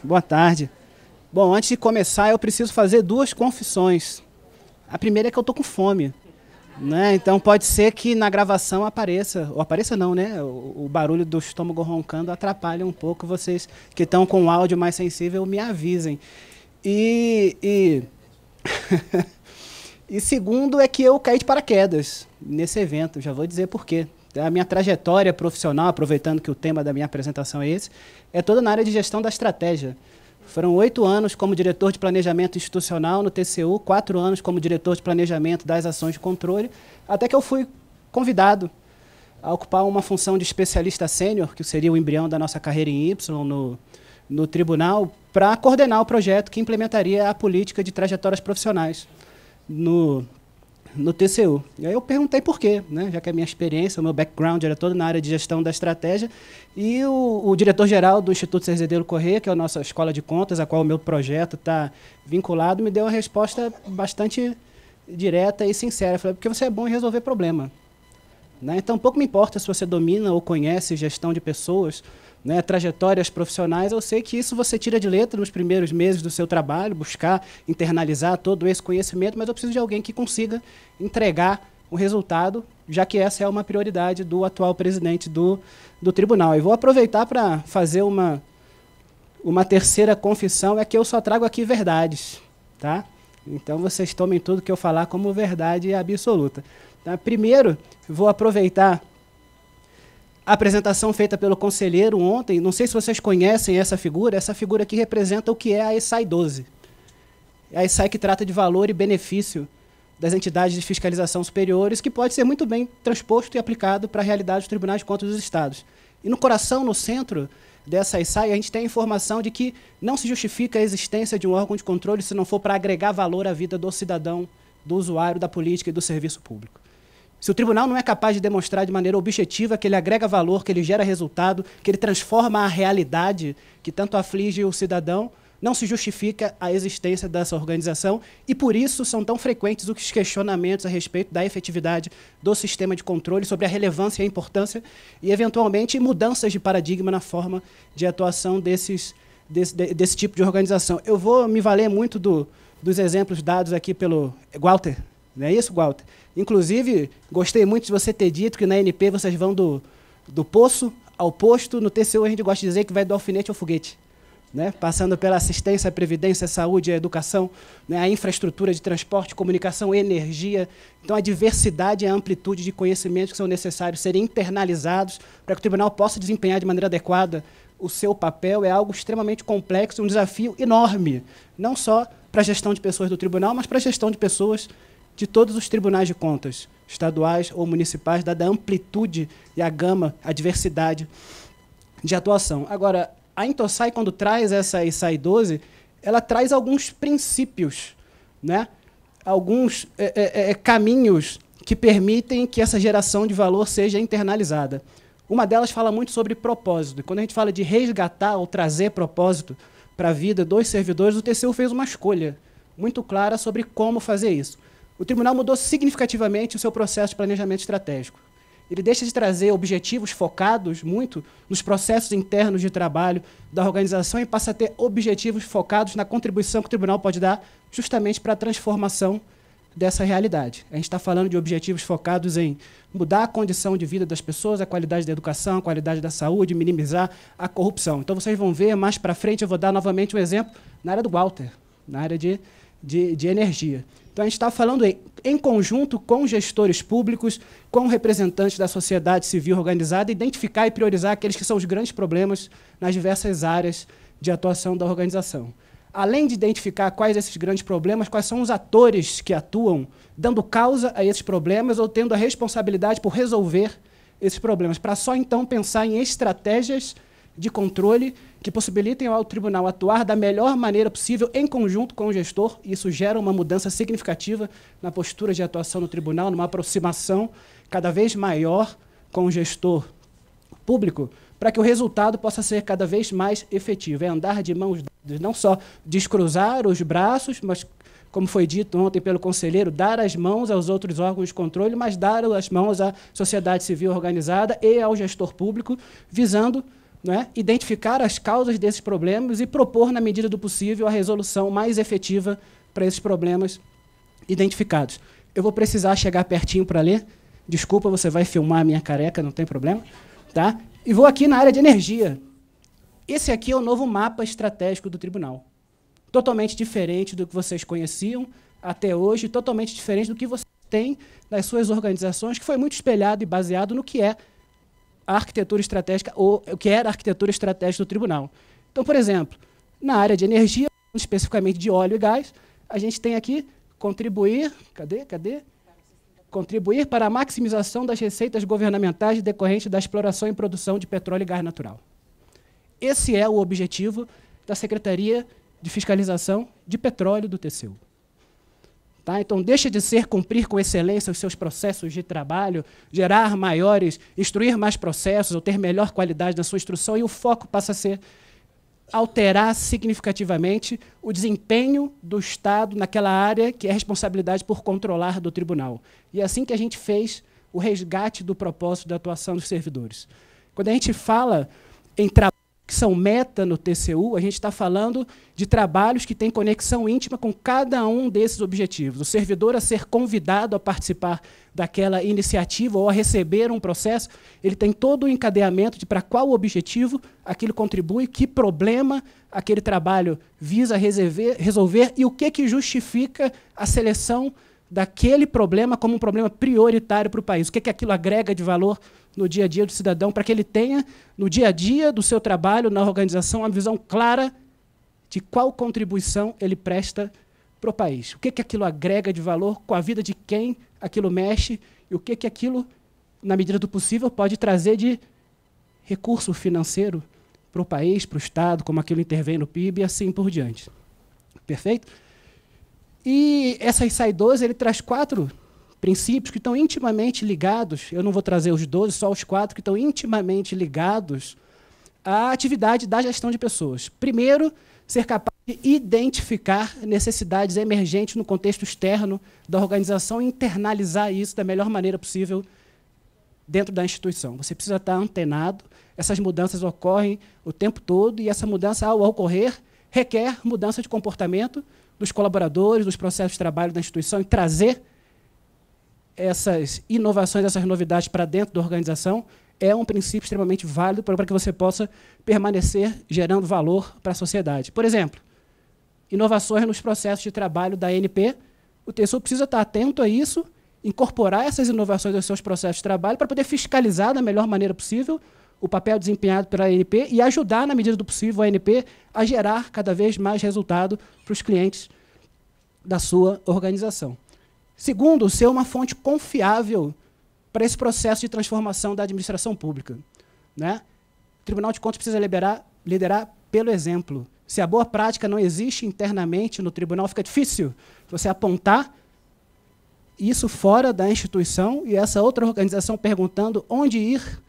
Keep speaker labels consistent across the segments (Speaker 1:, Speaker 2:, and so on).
Speaker 1: Boa tarde. Bom, antes de começar, eu preciso fazer duas confissões. A primeira é que eu tô com fome, né? Então pode ser que na gravação apareça, ou apareça não, né? O barulho do estômago roncando atrapalha um pouco. Vocês que estão com o áudio mais sensível me avisem. E e segundo é que eu caí de paraquedas nesse evento. Já vou dizer por quê. A minha trajetória profissional, aproveitando que o tema da minha apresentação é esse, é toda na área de gestão da estratégia. Foram 8 anos como diretor de planejamento institucional no TCU, 4 anos como diretor de planejamento das ações de controle, até que eu fui convidado a ocupar uma função de especialista sênior, que seria o embrião da nossa carreira em Y no tribunal, para coordenar o projeto que implementaria a política de trajetórias profissionais no TCU. E aí eu perguntei por quê, né? Já que a minha experiência, o meu background era todo na área de gestão da estratégia, e o diretor-geral do Instituto Cerzedelo Corrêa, que é a nossa escola de contas, a qual o meu projeto está vinculado, me deu uma resposta bastante direta e sincera. Falei, porque você é bom em resolver problema. Né? Então, pouco me importa se você domina ou conhece gestão de pessoas, né, trajetórias profissionais. Eu sei que isso você tira de letra nos primeiros meses do seu trabalho, buscar internalizar todo esse conhecimento, mas eu preciso de alguém que consiga entregar o resultado, já que essa é uma prioridade do atual presidente do tribunal. E vou aproveitar para fazer uma terceira confissão, é que eu só trago aqui verdades. Tá? Então, vocês tomem tudo que eu falar como verdade absoluta. Tá? Primeiro, vou aproveitar a apresentação feita pelo conselheiro ontem. Não sei se vocês conhecem essa figura aqui representa o que é a ESAI 12. É a ESAI que trata de valor e benefício das entidades de fiscalização superiores, que pode ser muito bem transposto e aplicado para a realidade dos tribunais de contas dos estados. E no coração, no centro dessa ESAI, a gente tem a informação de que não se justifica a existência de um órgão de controle se não for para agregar valor à vida do cidadão, do usuário, da política e do serviço público. Se o tribunal não é capaz de demonstrar de maneira objetiva que ele agrega valor, que ele gera resultado, que ele transforma a realidade que tanto aflige o cidadão, não se justifica a existência dessa organização, e por isso são tão frequentes os questionamentos a respeito da efetividade do sistema de controle, sobre a relevância e a importância, e, eventualmente, mudanças de paradigma na forma de atuação desse tipo de organização. Eu vou me valer muito dos exemplos dados aqui pelo Walter. Não é isso, Walter? Inclusive, gostei muito de você ter dito que na NP vocês vão do poço ao posto. No TCU a gente gosta de dizer que vai do alfinete ao foguete, né? Passando pela assistência, previdência, saúde, a educação, né? A infraestrutura de transporte, comunicação, energia. Então, a diversidade e a amplitude de conhecimentos que são necessários serem internalizados para que o tribunal possa desempenhar de maneira adequada o seu papel é algo extremamente complexo, um desafio enorme, não só para a gestão de pessoas do tribunal, mas para a gestão de pessoas de todos os tribunais de contas, estaduais ou municipais, dada a amplitude e a gama, a diversidade de atuação. Agora, a Intosai, quando traz essa ESAI 12, ela traz alguns princípios, né? Alguns caminhos que permitem que essa geração de valor seja internalizada. Uma delas fala muito sobre propósito. E quando a gente fala de resgatar ou trazer propósito para a vida dos servidores, o TCU fez uma escolha muito clara sobre como fazer isso. O tribunal mudou significativamente o seu processo de planejamento estratégico. Ele deixa de trazer objetivos focados muito nos processos internos de trabalho da organização e passa a ter objetivos focados na contribuição que o tribunal pode dar justamente para a transformação dessa realidade. A gente está falando de objetivos focados em mudar a condição de vida das pessoas, a qualidade da educação, a qualidade da saúde, minimizar a corrupção. Então, vocês vão ver, mais para frente, eu vou dar novamente um exemplo na área do Walter, na área de energia. Então, a gente está falando em conjunto com gestores públicos, com representantes da sociedade civil organizada, identificar e priorizar aqueles que são os grandes problemas nas diversas áreas de atuação da organização. Além de identificar quais esses grandes problemas, quais são os atores que atuam dando causa a esses problemas ou tendo a responsabilidade por resolver esses problemas, para só então pensar em estratégias de controle que possibilitem ao tribunal atuar da melhor maneira possível em conjunto com o gestor. Isso gera uma mudança significativa na postura de atuação no tribunal, numa aproximação cada vez maior com o gestor público, para que o resultado possa ser cada vez mais efetivo. É andar de mãos dadas, não só descruzar os braços, mas, como foi dito ontem pelo conselheiro, dar as mãos aos outros órgãos de controle, mas dar as mãos à sociedade civil organizada e ao gestor público, visando não é? Identificar as causas desses problemas e propor, na medida do possível, a resolução mais efetiva para esses problemas identificados. Eu vou precisar chegar pertinho para ler. Desculpa, você vai filmar a minha careca, não tem problema. Tá? E vou aqui na área de energia. Esse aqui é o novo mapa estratégico do tribunal. Totalmente diferente do que vocês conheciam até hoje, totalmente diferente do que vocês têm nas suas organizações, que foi muito espelhado e baseado no que é a arquitetura estratégica, ou o que era a arquitetura estratégica do tribunal. Então, por exemplo, na área de energia, especificamente de óleo e gás, a gente tem aqui contribuir, contribuir para a maximização das receitas governamentais decorrentes da exploração e produção de petróleo e gás natural. Esse é o objetivo da Secretaria de Fiscalização de Petróleo do TCU. Tá? Então, deixa de ser cumprir com excelência os seus processos de trabalho, gerar maiores, instruir mais processos, ou ter melhor qualidade na sua instrução, e o foco passa a ser alterar significativamente o desempenho do Estado naquela área que é responsabilidade por controlar do tribunal. E é assim que a gente fez o resgate do propósito da atuação dos servidores. Quando a gente fala em trabalhos que são meta no TCU, a gente está falando de trabalhos que têm conexão íntima com cada um desses objetivos. O servidor, a ser convidado a participar daquela iniciativa ou a receber um processo, ele tem todo o encadeamento de para qual objetivo aquilo contribui, que problema aquele trabalho visa resolver e o que justifica a seleção daquele problema como um problema prioritário para o país. O que aquilo agrega de valor no dia a dia do cidadão, para que ele tenha, no dia a dia do seu trabalho, na organização, uma visão clara de qual contribuição ele presta para o país. O que aquilo agrega de valor, com a vida de quem aquilo mexe, e o que aquilo, na medida do possível, pode trazer de recurso financeiro para o país, para o Estado, como aquilo intervém no PIB, e assim por diante. Perfeito? E essa SAI 12, ele traz 4 princípios que estão intimamente ligados, eu não vou trazer os 12, só os 4, que estão intimamente ligados à atividade da gestão de pessoas. Primeiro, ser capaz de identificar necessidades emergentes no contexto externo da organização e internalizar isso da melhor maneira possível dentro da instituição. Você precisa estar antenado, essas mudanças ocorrem o tempo todo, e essa mudança, ao ocorrer, requer mudança de comportamento dos colaboradores, dos processos de trabalho da instituição, e trazer essas inovações, essas novidades para dentro da organização é um princípio extremamente válido para que você possa permanecer gerando valor para a sociedade. Por exemplo, inovações nos processos de trabalho da ANP, o TCU precisa estar atento a isso, incorporar essas inovações aos seus processos de trabalho para poder fiscalizar da melhor maneira possível o papel desempenhado pela ANP e ajudar, na medida do possível, a ANP a gerar cada vez mais resultado para os clientes da sua organização. Segundo, ser uma fonte confiável para esse processo de transformação da administração pública. Né? O Tribunal de Contas precisa liderar pelo exemplo. Se a boa prática não existe internamente no tribunal, fica difícil você apontar isso fora da instituição e essa outra organização perguntando onde ir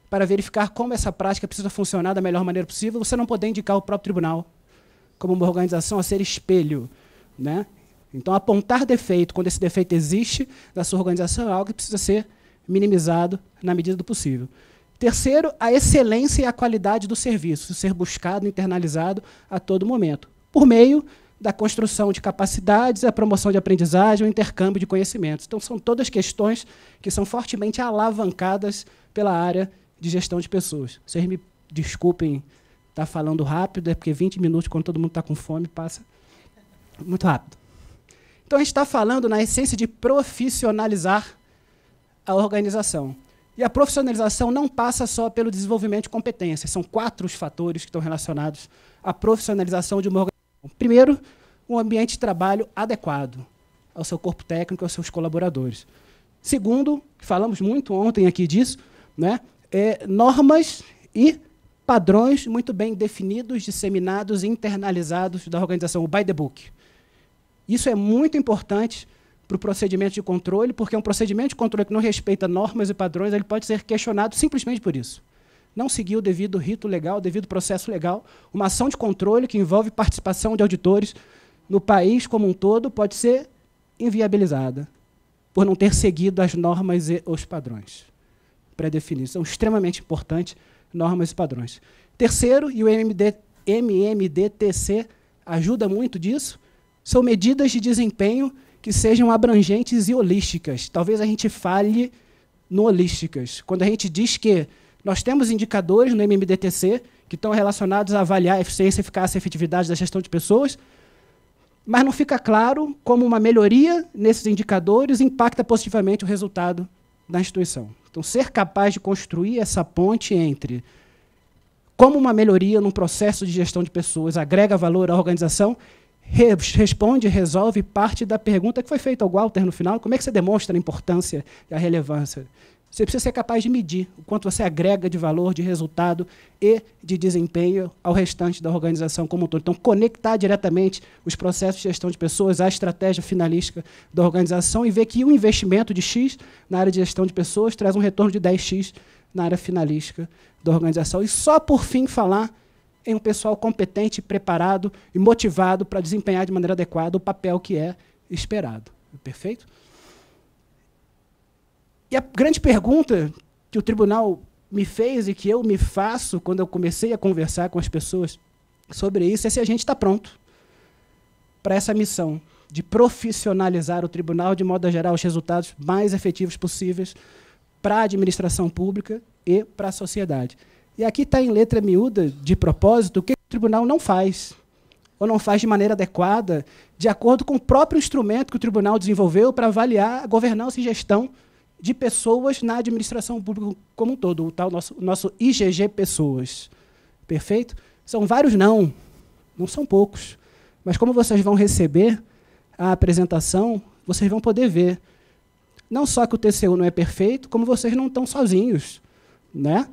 Speaker 1: para verificar como essa prática precisa funcionar da melhor maneira possível, você não poder indicar o próprio tribunal como uma organização a ser espelho. Né? Então, apontar defeito, quando esse defeito existe na sua organização, é algo que precisa ser minimizado na medida do possível. Terceiro, a excelência e a qualidade do serviço, ser buscado, internalizado a todo momento, por meio da construção de capacidades, a promoção de aprendizagem, o intercâmbio de conhecimentos. Então, são todas questões que são fortemente alavancadas pela área de gestão de pessoas. Vocês me desculpem estar falando rápido, é porque 20 minutos, quando todo mundo está com fome, passa muito rápido. Então, a gente está falando, na essência, de profissionalizar a organização. E a profissionalização não passa só pelo desenvolvimento de competências. São 4 os fatores que estão relacionados à profissionalização de uma organização. Primeiro, um ambiente de trabalho adequado ao seu corpo técnico, aos seus colaboradores. Segundo, falamos muito ontem aqui disso, né, normas e padrões muito bem definidos, disseminados e internalizados da organização, o by the book. Isso é muito importante para o procedimento de controle, porque um procedimento de controle que não respeita normas e padrões, ele pode ser questionado simplesmente por isso. Não seguir o devido rito legal, o devido processo legal. Uma ação de controle que envolve participação de auditores no país como um todo pode ser inviabilizada por não ter seguido as normas e os padrões pré-definidos. São extremamente importantes normas e padrões. Terceiro, e o MMDTC ajuda muito disso, são medidas de desempenho que sejam abrangentes e holísticas. Talvez a gente fale no holísticas. Quando a gente diz que nós temos indicadores no MMDTC que estão relacionados a avaliar a eficiência, eficácia e efetividade da gestão de pessoas, mas não fica claro como uma melhoria nesses indicadores impacta positivamente o resultado da instituição. Então, ser capaz de construir essa ponte entre como uma melhoria num processo de gestão de pessoas agrega valor à organização, responde, resolve parte da pergunta que foi feita ao Walter no final, como é que você demonstra a importância e a relevância? Você precisa ser capaz de medir o quanto você agrega de valor, de resultado e de desempenho ao restante da organização como um todo. Então, conectar diretamente os processos de gestão de pessoas à estratégia finalística da organização e ver que o investimento de X na área de gestão de pessoas traz um retorno de 10X na área finalística da organização. E só, por fim, falar em um pessoal competente, preparado e motivado para desempenhar de maneira adequada o papel que é esperado. Perfeito? E a grande pergunta que o tribunal me fez e que eu me faço quando eu comecei a conversar com as pessoas sobre isso é se a gente está pronto para essa missão de profissionalizar o tribunal de modo a gerar os resultados mais efetivos possíveis para a administração pública e para a sociedade. E aqui está em letra miúda, de propósito, o que o tribunal não faz, ou não faz de maneira adequada, de acordo com o próprio instrumento que o tribunal desenvolveu para avaliar a governança e gestão de pessoas na administração pública como um todo, o tal nosso IGG Pessoas. Perfeito? São vários não são poucos. Mas como vocês vão receber a apresentação, vocês vão poder ver. Não só que o TCU não é perfeito, como vocês não estão sozinhos, né,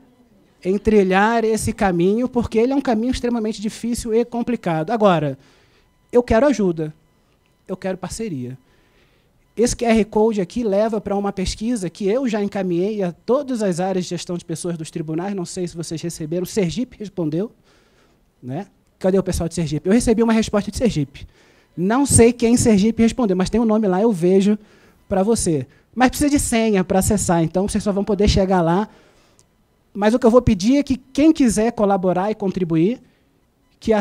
Speaker 1: em trilhar esse caminho, porque ele é um caminho extremamente difícil e complicado. Agora, eu quero ajuda, eu quero parceria. Esse QR Code aqui leva para uma pesquisa que eu já encaminhei a todas as áreas de gestão de pessoas dos tribunais, não sei se vocês receberam, o Sergipe respondeu, né? Cadê o pessoal de Sergipe? Eu recebi uma resposta de Sergipe. Não sei quem em Sergipe respondeu, mas tem um nome lá, eu vejo para você. Mas precisa de senha para acessar, então vocês só vão poder chegar lá. Mas o que eu vou pedir é que quem quiser colaborar e contribuir, que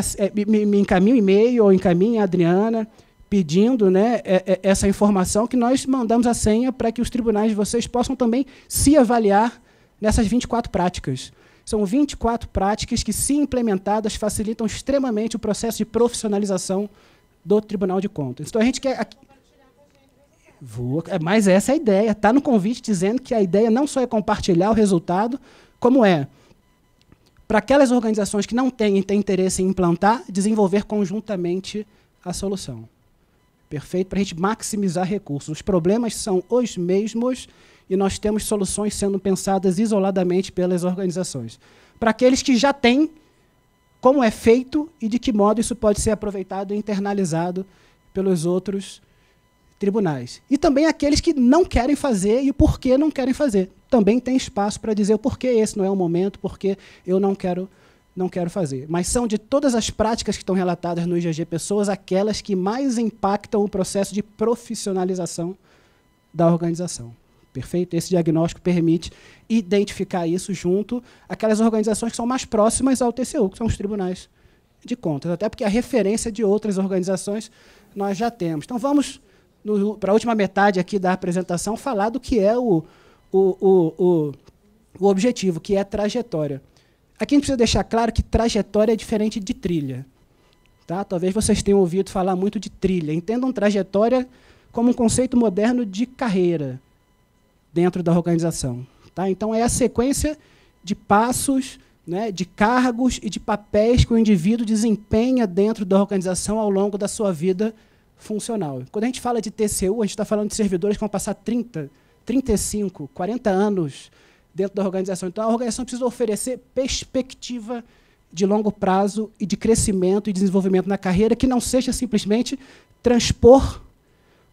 Speaker 1: me encaminhe um e-mail ou encaminhe a Adriana, pedindo, né, essa informação, que nós mandamos a senha para que os tribunais de vocês possam também se avaliar nessas 24 práticas. São 24 práticas que, se implementadas, facilitam extremamente o processo de profissionalização do Tribunal de Contas. Então, a gente quer... Mas essa é a ideia. Está no convite dizendo que a ideia não só é compartilhar o resultado, como é, para aquelas organizações que não têm interesse em implantar, desenvolver conjuntamente a solução. Perfeito? Para a gente maximizar recursos. Os problemas são os mesmos e nós temos soluções sendo pensadas isoladamente pelas organizações. Para aqueles que já têm, como é feito e de que modo isso pode ser aproveitado e internalizado pelos outros tribunais. E também aqueles que não querem fazer e por que não querem fazer. Também tem espaço para dizer o porquê esse não é o momento, porque eu não quero fazer. Mas são de todas as práticas que estão relatadas no IGG Pessoas, aquelas que mais impactam o processo de profissionalização da organização. Perfeito? Esse diagnóstico permite identificar isso junto àquelas organizações que são mais próximas ao TCU, que são os tribunais de contas, até porque a referência de outras organizações nós já temos. Então, vamos para a última metade aqui da apresentação falar do que é o objetivo, que é a trajetória. Aqui a gente precisa deixar claro que trajetória é diferente de trilha. Tá? Talvez vocês tenham ouvido falar muito de trilha. Entendam trajetória como um conceito moderno de carreira dentro da organização. Tá? Então, é a sequência de passos, né, de cargos e de papéis que o indivíduo desempenha dentro da organização ao longo da sua vida funcional. Quando a gente fala de TCU, a gente está falando de servidores que vão passar 30, 35, 40 anos dentro da organização. Então, a organização precisa oferecer perspectiva de longo prazo e de crescimento e desenvolvimento na carreira que não seja simplesmente transpor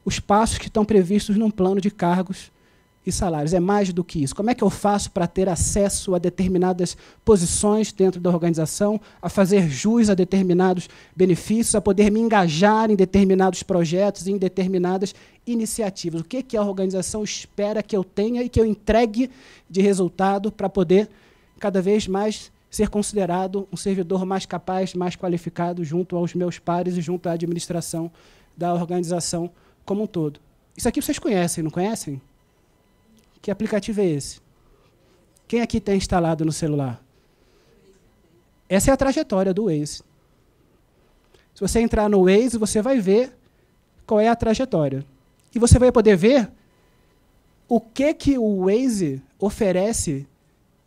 Speaker 1: os passos que estão previstos num plano de cargos e salários. É mais do que isso. Como é que eu faço para ter acesso a determinadas posições dentro da organização, a fazer jus a determinados benefícios, a poder me engajar em determinados projetos, em determinadas iniciativas? O que a organização espera que eu tenha e que eu entregue de resultado para poder cada vez mais ser considerado um servidor mais capaz, mais qualificado junto aos meus pares e junto à administração da organização como um todo. Isso aqui vocês conhecem, não conhecem? Que aplicativo é esse? Quem aqui tem instalado no celular? Essa é a trajetória do Waze. Se você entrar no Waze, você vai ver qual é a trajetória. E você vai poder ver o que o Waze oferece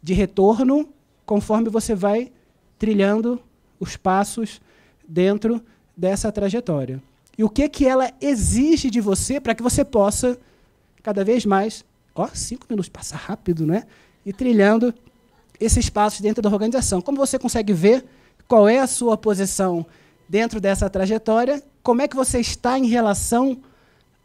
Speaker 1: de retorno conforme você vai trilhando os passos dentro dessa trajetória. E o que ela exige de você para que você possa, cada vez mais, 5 minutos, passa rápido, né? E trilhando esses passos dentro da organização. Como você consegue ver qual é a sua posição dentro dessa trajetória, como é que você está em relação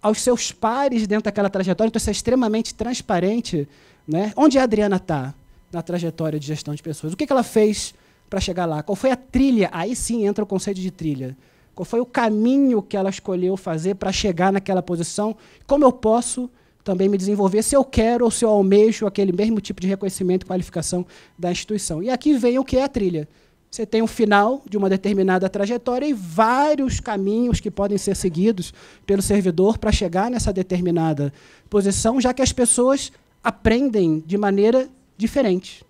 Speaker 1: aos seus pares dentro daquela trajetória, então isso é extremamente transparente, né? Onde a Adriana está na trajetória de gestão de pessoas? O que ela fez para chegar lá? Qual foi a trilha? Aí sim entra o conceito de trilha. Qual foi o caminho que ela escolheu fazer para chegar naquela posição? Como eu posso também me desenvolver, se eu quero ou se eu almejo aquele mesmo tipo de reconhecimento e qualificação da instituição? E aqui vem o que é a trilha. Você tem um final de uma determinada trajetória e vários caminhos que podem ser seguidos pelo servidor para chegar nessa determinada posição, já que as pessoas aprendem de maneira diferente.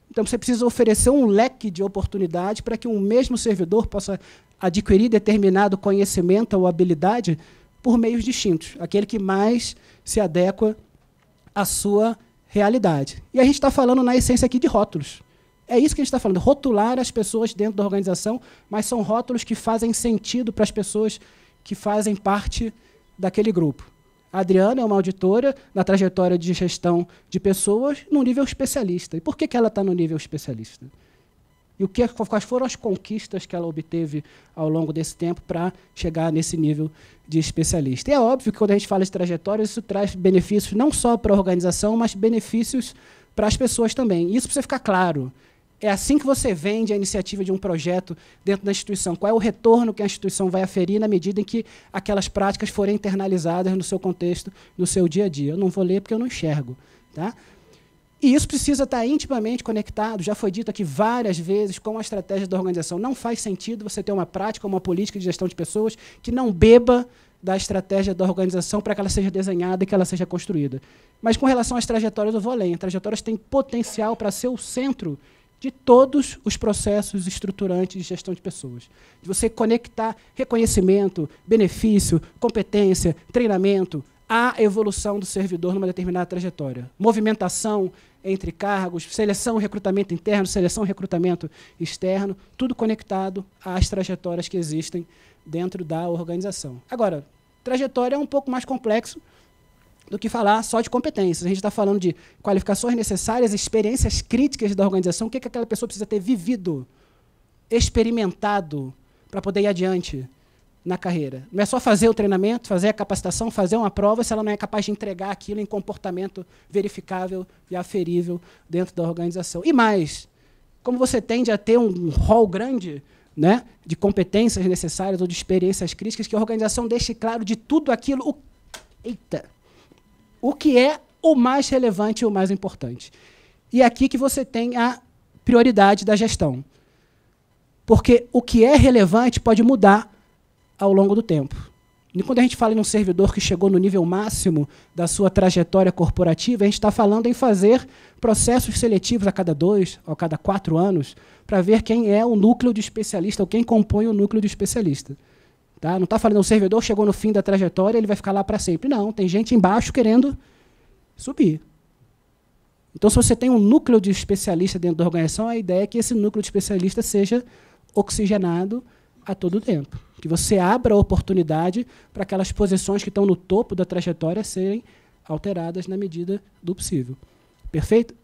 Speaker 1: Então, você precisa oferecer um leque de oportunidade para que um mesmo servidor possa adquirir determinado conhecimento ou habilidade por meios distintos, aquele que mais se adequa à sua realidade. E a gente está falando, na essência, aqui de rótulos. É isso que a gente está falando, rotular as pessoas dentro da organização, mas são rótulos que fazem sentido para as pessoas que fazem parte daquele grupo. A Adriana é uma auditora na trajetória de gestão de pessoas no nível especialista. E por que ela está no nível especialista? E quais foram as conquistas que ela obteve ao longo desse tempo para chegar nesse nível de especialista? E é óbvio que, quando a gente fala de trajetória, isso traz benefícios não só para a organização, mas benefícios para as pessoas também. E isso precisa ficar claro. É assim que você vende a iniciativa de um projeto dentro da instituição. Qual é o retorno que a instituição vai aferir na medida em que aquelas práticas forem internalizadas no seu contexto, no seu dia a dia? Eu não vou ler porque eu não enxergo. Tá? E isso precisa estar intimamente conectado, já foi dito aqui várias vezes, com a estratégia da organização. Não faz sentido você ter uma prática, uma política de gestão de pessoas que não beba da estratégia da organização para que ela seja desenhada e que ela seja construída. Mas, com relação às trajetórias, eu vou além. As trajetórias têm potencial para ser o centro de todos os processos estruturantes de gestão de pessoas. De você conectar reconhecimento, benefício, competência, treinamento, à evolução do servidor numa determinada trajetória. Movimentação entre cargos, seleção e recrutamento interno, seleção e recrutamento externo, tudo conectado às trajetórias que existem dentro da organização. Agora, trajetória é um pouco mais complexo do que falar só de competências. A gente está falando de qualificações necessárias, experiências críticas da organização, o que aquela pessoa precisa ter vivido, experimentado, para poder ir adiante na carreira. Não é só fazer o treinamento, fazer a capacitação, fazer uma prova, se ela não é capaz de entregar aquilo em comportamento verificável e aferível dentro da organização. E mais, como você tende a ter um rol grande, né, de competências necessárias ou de experiências críticas, que a organização deixe claro de tudo aquilo o que é o mais relevante e o mais importante. E é aqui que você tem a prioridade da gestão. Porque o que é relevante pode mudar ao longo do tempo. E quando a gente fala em um servidor que chegou no nível máximo da sua trajetória corporativa, a gente está falando em fazer processos seletivos a cada 2 ou a cada 4 anos para ver quem é o núcleo de especialista ou quem compõe o núcleo de especialista. Tá? Não está falando, o servidor chegou no fim da trajetória, ele vai ficar lá para sempre. Não, tem gente embaixo querendo subir. Então, se você tem um núcleo de especialista dentro da organização, a ideia é que esse núcleo de especialista seja oxigenado a todo tempo. Que você abra a oportunidade para aquelas posições que estão no topo da trajetória serem alteradas na medida do possível. Perfeito?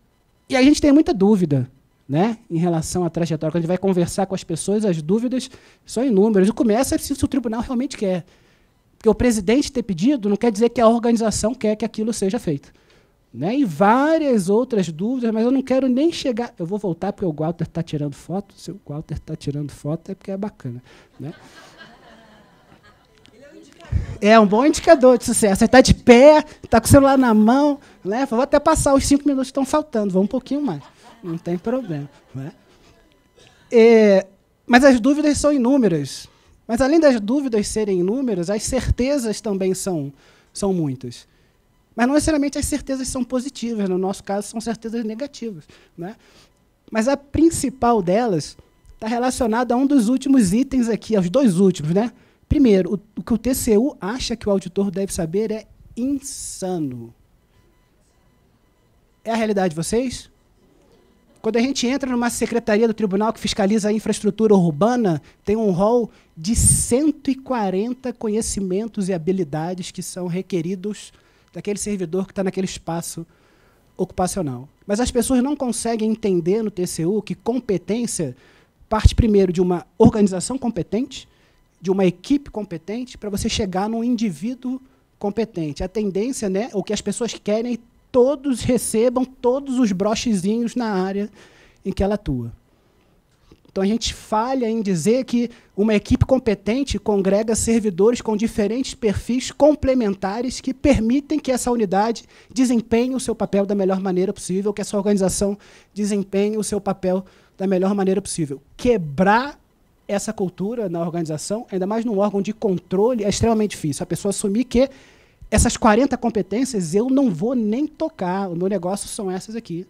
Speaker 1: E a gente tem muita dúvida, né, em relação à trajetória. Quando a gente vai conversar com as pessoas, as dúvidas são inúmeras. E começa se o tribunal realmente quer. Porque o presidente ter pedido não quer dizer que a organização quer que aquilo seja feito. Né? E várias outras dúvidas, mas eu não quero nem chegar... Eu vou voltar porque o Walter está tirando foto. Se o Walter está tirando foto é porque é bacana. Né? É um bom indicador de sucesso. Você está de pé, está com o celular na mão. Né? Vou até passar os 5 minutos que estão faltando. Vamos um pouquinho mais. Não tem problema. Né? Mas as dúvidas são inúmeras. Mas, além das dúvidas serem inúmeras, as certezas também são muitas. Mas não necessariamente as certezas são positivas. No nosso caso, são certezas negativas. Né? Mas a principal delas está relacionada a um dos últimos itens aqui, aos dois últimos. Né? Primeiro, o que o TCU acha que o auditor deve saber é insano. É a realidade de vocês? Quando a gente entra numa secretaria do tribunal que fiscaliza a infraestrutura urbana, tem um rol de 140 conhecimentos e habilidades que são requeridos daquele servidor que está naquele espaço ocupacional. Mas as pessoas não conseguem entender no TCU que competência parte primeiro de uma organização competente, de uma equipe competente, para você chegar num indivíduo competente. A tendência, né, o que as pessoas querem, todos recebam todos os brochezinhos na área em que ela atua. Então, a gente falha em dizer que uma equipe competente congrega servidores com diferentes perfis complementares que permitem que essa unidade desempenhe o seu papel da melhor maneira possível, que essa organização desempenhe o seu papel da melhor maneira possível. Quebrar essa cultura na organização, ainda mais num órgão de controle, é extremamente difícil. A pessoa assumir que essas 40 competências eu não vou nem tocar, o meu negócio são essas aqui.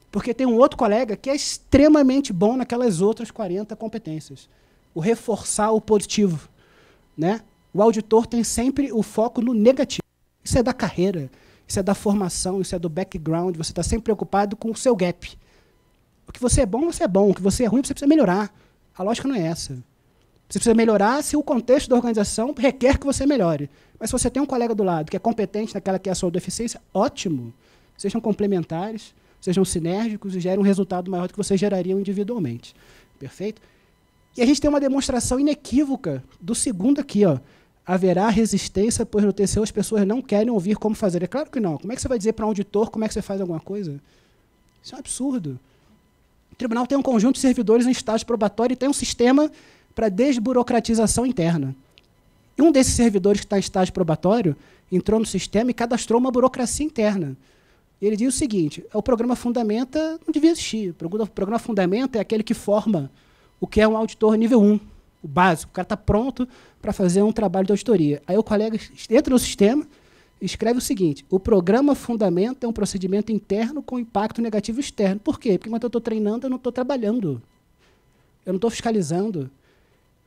Speaker 1: Porque tem um outro colega que é extremamente bom naquelas outras 40 competências. O reforçar o positivo. Né? O auditor tem sempre o foco no negativo. Isso é da carreira, isso é da formação, isso é do background, você está sempre preocupado com o seu gap. O que você é bom, você é bom. O que você é ruim, você precisa melhorar. A lógica não é essa. Você precisa melhorar se o contexto da organização requer que você melhore. Mas se você tem um colega do lado que é competente naquela que é a sua deficiência, ótimo. Sejam complementares, sejam sinérgicos e gerem um resultado maior do que vocês gerariam individualmente. Perfeito? E a gente tem uma demonstração inequívoca do segundo aqui. Ó. Haverá resistência, pois no TCU as pessoas não querem ouvir como fazer. É claro que não. Como é que você vai dizer para um auditor como é que você faz alguma coisa? Isso é um absurdo. O tribunal tem um conjunto de servidores em estágio probatório e tem um sistema para desburocratização interna. E um desses servidores que está em estágio probatório entrou no sistema e cadastrou uma burocracia interna. E ele diz o seguinte, o programa Fundamenta não devia existir. O programa Fundamenta é aquele que forma o que é um auditor nível 1, o básico. O cara está pronto para fazer um trabalho de auditoria. Aí o colega entra no sistema e escreve o seguinte, o programa Fundamenta é um procedimento interno com impacto negativo externo. Por quê? Porque enquanto eu estou treinando, eu não estou trabalhando. Eu não estou fiscalizando.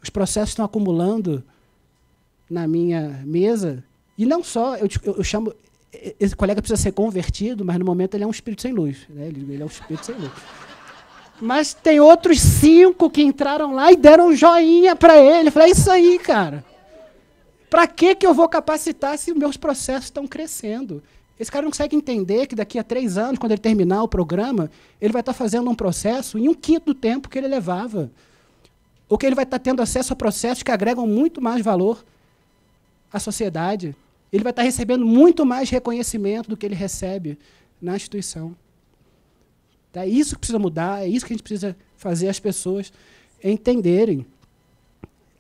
Speaker 1: Os processos estão acumulando na minha mesa. E não só, eu chamo... Esse colega precisa ser convertido, mas no momento ele é um espírito sem luz. Né? Ele é um espírito sem luz. Mas tem outros 5 que entraram lá e deram um joinha para ele. Eu falei, é isso aí, cara. Para que eu vou capacitar se meus processos estão crescendo? Esse cara não consegue entender que daqui a 3 anos, quando ele terminar o programa, ele vai estar fazendo um processo em 1/5 do tempo que ele levava. Ou que ele vai estar tendo acesso a processos que agregam muito mais valor à sociedade. Ele vai estar recebendo muito mais reconhecimento do que ele recebe na instituição. Tá? É isso que precisa mudar, é isso que a gente precisa fazer as pessoas entenderem.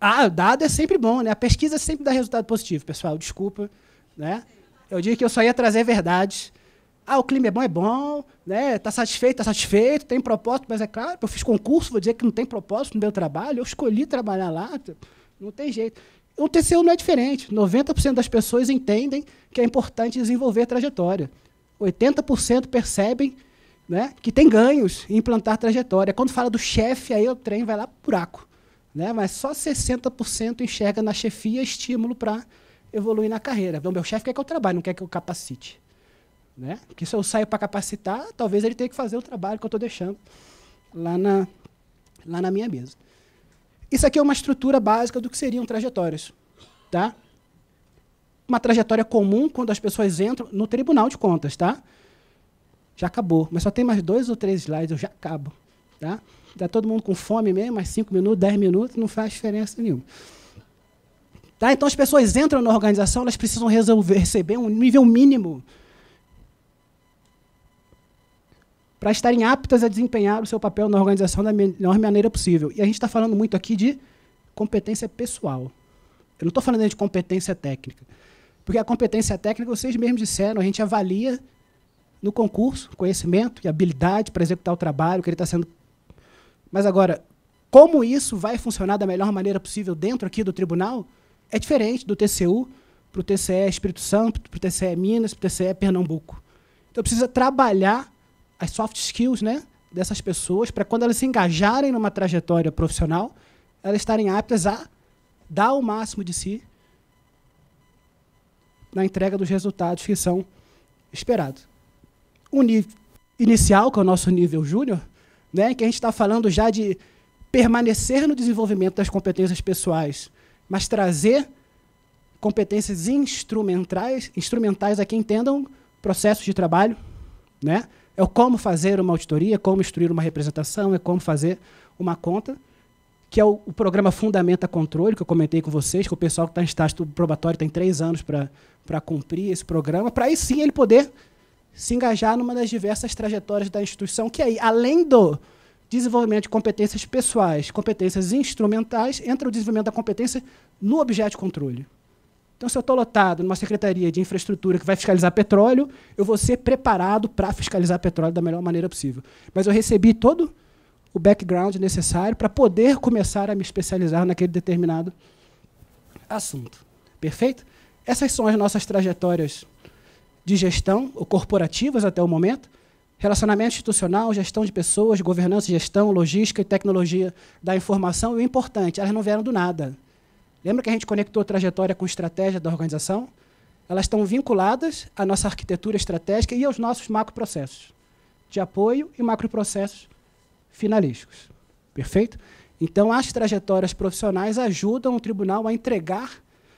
Speaker 1: O dado é sempre bom, né? A pesquisa sempre dá resultado positivo, pessoal, desculpa. Né? Eu digo que eu só ia trazer verdades. O clima é bom, né? Tá satisfeito, tem propósito, mas é claro, eu fiz concurso, vou dizer que não tem propósito no meu trabalho, eu escolhi trabalhar lá, não tem jeito. O TCU não é diferente. 90% das pessoas entendem que é importante desenvolver trajetória. 80% percebem, né, que tem ganhos em implantar trajetória. Quando fala do chefe, aí o trem vai lá pro buraco. Né? Mas só 60% enxerga na chefia estímulo para evoluir na carreira. Então, meu chefe quer que eu trabalhe, não quer que eu capacite. Né? Porque se eu saio para capacitar, talvez ele tenha que fazer o trabalho que eu estou deixando lá na minha mesa. Isso aqui é uma estrutura básica do que seriam trajetórias. Tá? Uma trajetória comum quando as pessoas entram no Tribunal de Contas. Tá? Já acabou. Mas só tem mais 2 ou 3 slides, eu já acabo. Tá? Está todo mundo com fome mesmo, mais 5 minutos, 10 minutos, não faz diferença nenhuma. Tá? Então, as pessoas entram na organização, elas precisam receber um nível mínimo para estarem aptas a desempenhar o seu papel na organização da melhor maneira possível. E a gente está falando muito aqui de competência pessoal. Eu não estou falando de competência técnica. Porque a competência técnica, vocês mesmos disseram, a gente avalia no concurso, conhecimento e habilidade para executar o trabalho que ele está sendo... Mas agora, como isso vai funcionar da melhor maneira possível dentro aqui do tribunal é diferente do TCU para o TCE Espírito Santo, para o TCE Minas, para o TCE Pernambuco. Então, precisa trabalhar as soft skills, né, dessas pessoas para, quando elas se engajarem numa trajetória profissional, elas estarem aptas a dar o máximo de si na entrega dos resultados que são esperados. O nível inicial, que é o nosso nível júnior, né, que a gente está falando já de permanecer no desenvolvimento das competências pessoais, mas trazer competências instrumentais a que entendam processos de trabalho, né? É o como fazer uma auditoria, como instruir uma representação, é como fazer uma conta, que é o programa Fundamenta Controle, que eu comentei com vocês, que o pessoal que está em estágio probatório tem 3 anos para cumprir esse programa, para aí sim ele poder se engajar numa das diversas trajetórias da instituição, que aí, além do desenvolvimento de competências pessoais, competências instrumentais, entra o desenvolvimento da competência no objeto de controle. Então, se eu estou lotado numa secretaria de infraestrutura que vai fiscalizar petróleo, eu vou ser preparado para fiscalizar petróleo da melhor maneira possível. Mas eu recebi todo o background necessário para poder começar a me especializar naquele determinado assunto. Perfeito? Essas são as nossas trajetórias de gestão, ou corporativas até o momento. Relacionamento institucional, gestão de pessoas, governança, gestão, logística e tecnologia da informação. E o importante, elas não vieram do nada. Lembra que a gente conectou a trajetória com estratégia da organização? Elas estão vinculadas à nossa arquitetura estratégica e aos nossos macroprocessos de apoio e macroprocessos finalísticos. Perfeito? Então, as trajetórias profissionais ajudam o tribunal a entregar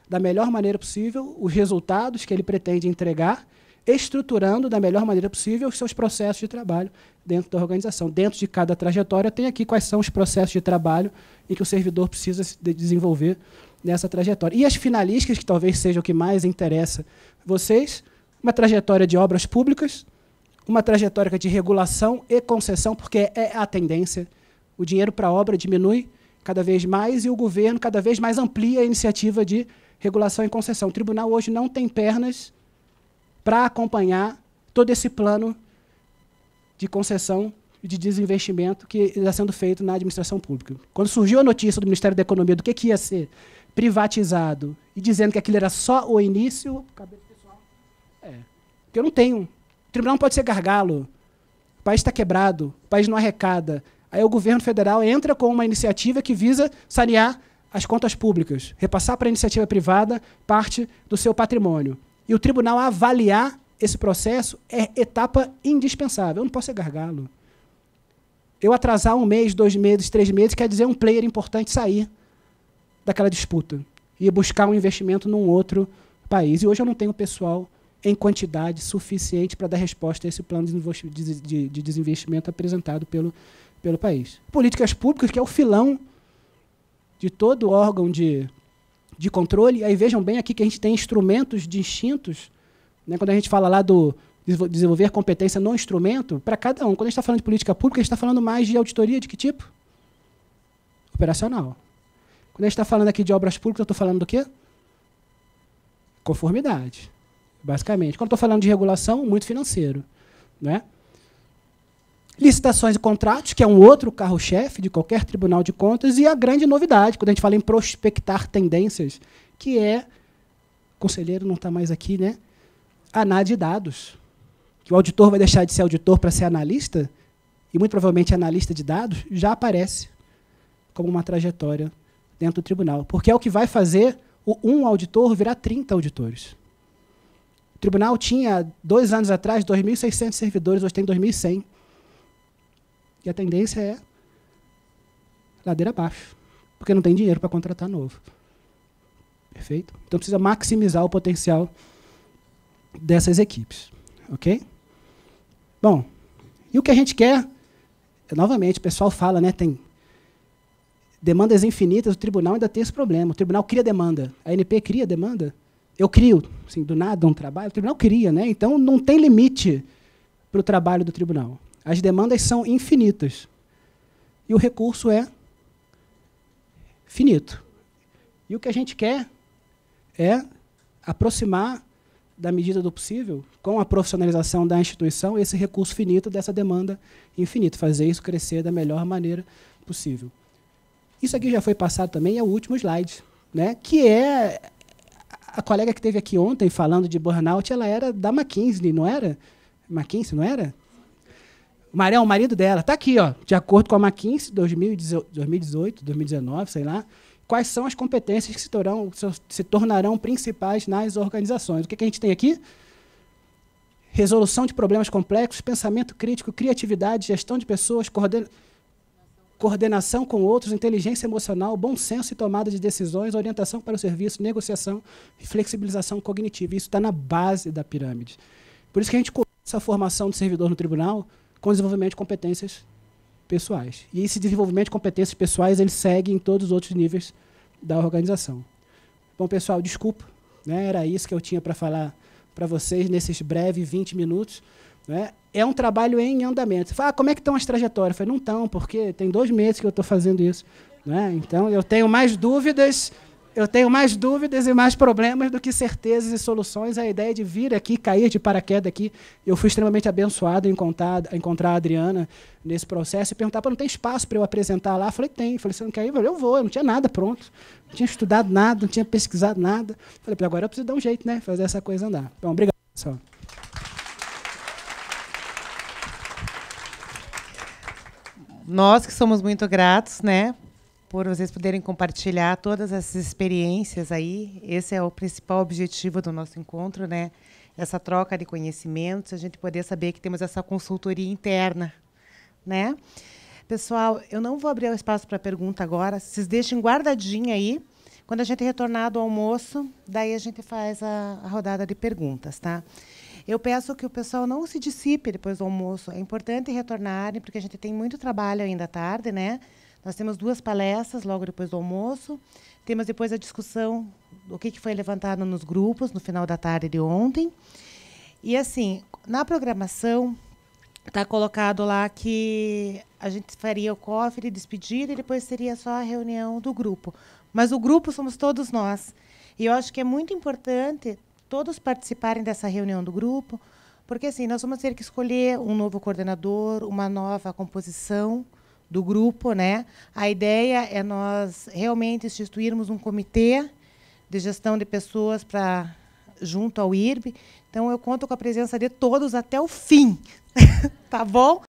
Speaker 1: da melhor maneira possível os resultados que ele pretende entregar, estruturando da melhor maneira possível os seus processos de trabalho dentro da organização. Dentro de cada trajetória tem aqui quais são os processos de trabalho em que o servidor precisa desenvolver nessa trajetória. E as finalísticas, que talvez seja o que mais interessa vocês, uma trajetória de obras públicas, uma trajetória de regulação e concessão, porque é a tendência. O dinheiro para a obra diminui cada vez mais e o governo cada vez mais amplia a iniciativa de regulação e concessão. O tribunal hoje não tem pernas para acompanhar todo esse plano de concessão e de desinvestimento que está sendo feito na administração pública. Quando surgiu a notícia do Ministério da Economia do que ia ser privatizado e dizendo que aquilo era só o início, cabelo pessoal, porque eu não tenho. O tribunal não pode ser gargalo. O país está quebrado, o país não arrecada. Aí o governo federal entra com uma iniciativa que visa sanear as contas públicas, repassar para a iniciativa privada parte do seu patrimônio. E o tribunal avaliar esse processo é etapa indispensável. Eu não posso ser gargalo. Eu atrasar 1 mês, 2 meses, 3 meses, quer dizer um player importante sair daquela disputa e buscar um investimento num outro país. E hoje eu não tenho pessoal em quantidade suficiente para dar resposta a esse plano de desinvestimento apresentado pelo país. Políticas públicas, que é o filão de todo órgão de controle. Aí vejam bem aqui que a gente tem instrumentos distintos, né, quando a gente fala lá do desenvolver competência no instrumento, para cada um. Quando a gente está falando de política pública, a gente está falando mais de auditoria de que tipo? Operacional. Quando a gente está falando aqui de obras públicas, eu estou falando do quê? Conformidade, basicamente. Quando estou falando de regulação, muito financeiro, né? Licitações e contratos, que é um outro carro-chefe de qualquer tribunal de contas, e a grande novidade, quando a gente fala em prospectar tendências, que é, o conselheiro não está mais aqui, né? Análise de dados. Que o auditor vai deixar de ser auditor para ser analista, e muito provavelmente analista de dados, já aparece como uma trajetória dentro do tribunal. Porque é o que vai fazer um auditor virar 30 auditores. O tribunal tinha, 2 anos atrás, 2.600 servidores, hoje tem 2.100. E a tendência é ladeira abaixo, porque não tem dinheiro para contratar novo. Perfeito? Então precisa maximizar o potencial dessas equipes. Ok? Bom, e o que a gente quer, novamente, o pessoal fala, né, tem demandas infinitas, o tribunal ainda tem esse problema. O tribunal cria demanda. A ANP cria demanda? Eu crio, assim, do nada um trabalho, o tribunal cria, né? Então não tem limite para o trabalho do tribunal. As demandas são infinitas. E o recurso é finito. E o que a gente quer é aproximar da medida do possível, com a profissionalização da instituição, esse recurso finito dessa demanda infinita, fazer isso crescer da melhor maneira possível. Isso aqui já foi passado também, é o último slide, né, que é a colega que esteve aqui ontem falando de burnout, ela era da McKinsey, não era? McKinsey, não era? O marido dela, está aqui, ó, de acordo com a McKinsey, 2018, 2019, sei lá, quais são as competências que se tornarão principais nas organizações. O que a gente tem aqui? Resolução de problemas complexos, pensamento crítico, criatividade, gestão de pessoas, coordenação com outros, inteligência emocional, bom senso e tomada de decisões, orientação para o serviço, negociação e flexibilização cognitiva. Isso está na base da pirâmide. Por isso que a gente começa a formação do servidor no tribunal com desenvolvimento de competências pessoais. E esse desenvolvimento de competências pessoais ele segue em todos os outros níveis da organização. Bom, pessoal, desculpa, né? Era isso que eu tinha para falar para vocês nesses breves 20 minutos. Né? É um trabalho em andamento. Você fala, como é que estão as trajetórias? Eu falei, não estão, porque tem 2 meses que eu estou fazendo isso. Né? Então, eu tenho mais dúvidas e mais problemas do que certezas e soluções. A ideia de vir aqui, cair de paraquedas aqui, eu fui extremamente abençoado em encontrar a Adriana nesse processo e perguntar, não tem espaço para eu apresentar lá? Eu falei, tem. Eu falei, você não quer ir? Eu falei, eu vou. Eu não tinha nada pronto. Não tinha estudado nada, não tinha pesquisado nada. Eu falei, agora eu preciso dar um jeito, né? Fazer essa coisa andar. Bom, obrigado, pessoal.
Speaker 2: Nós que somos muito gratos, né, por vocês poderem compartilhar todas essas experiências aí. Esse é o principal objetivo do nosso encontro, né? Essa troca de conhecimentos, a gente poder saber que temos essa consultoria interna, né? Pessoal, eu não vou abrir o espaço para pergunta agora. Vocês deixem guardadinho aí. Quando a gente retornar do almoço, daí a gente faz a rodada de perguntas, tá? Eu peço que o pessoal não se dissipe depois do almoço. É importante retornarem, porque a gente tem muito trabalho ainda à tarde, né? Nós temos 2 palestras logo depois do almoço. Temos depois a discussão do que foi levantado nos grupos no final da tarde de ontem. E, assim, na programação, está colocado lá que a gente faria o coffee de despedida e depois seria só a reunião do grupo. Mas o grupo somos todos nós. E eu acho que é muito importante todos participarem dessa reunião do grupo, porque assim, nós vamos ter que escolher um novo coordenador, uma nova composição do grupo, né? A ideia é nós realmente instituirmos um comitê de gestão de pessoas junto ao IRB. Então, eu conto com a presença de todos até o fim, tá bom?